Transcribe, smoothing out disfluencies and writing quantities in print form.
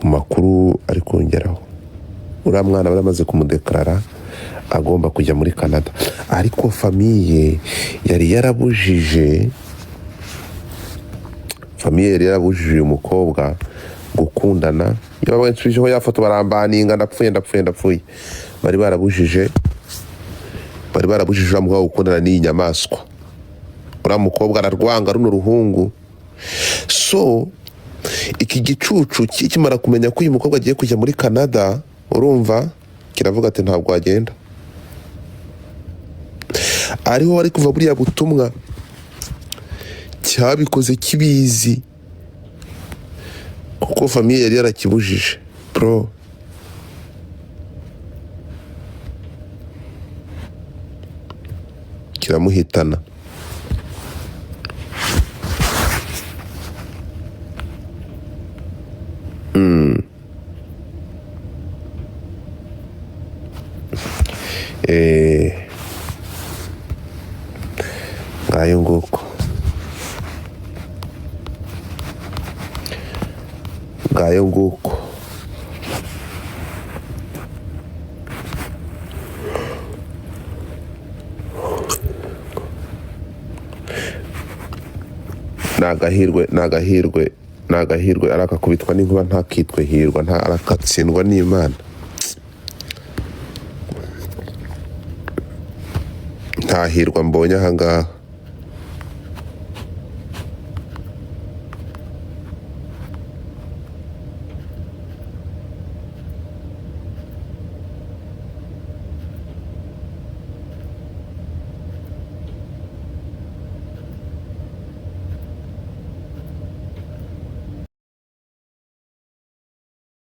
ku makuru ari kongeraho uriya mwana baramaze kumudeklara agomba kujya muri Canada, ariko famiye yari yarabujije uyu mukobwa gukundana. Iyo babanshije yafoto barambaninga ndapfuye bari barabujije uriya gukundana n'iyi nyamaswa. Uriya mukobwa ararwanga runo ruhungu. So iki gicucu kikimara kumenya ko uyu mukobwa agiye kujya muri Canada, urumva kiravuga ati ntabwo agenda. Ariho bari kuva buriya butumwa cyabikoze kibizi, kuko famiye yari yarakibujije bro. Kiramuhitana. Ngayo nguko. Nagahirwe arakakubitwa n'inkuba ntakitwe hirwa, nta arakatsindwa n'Imana. Ntahirwa mbonye aha ngaha.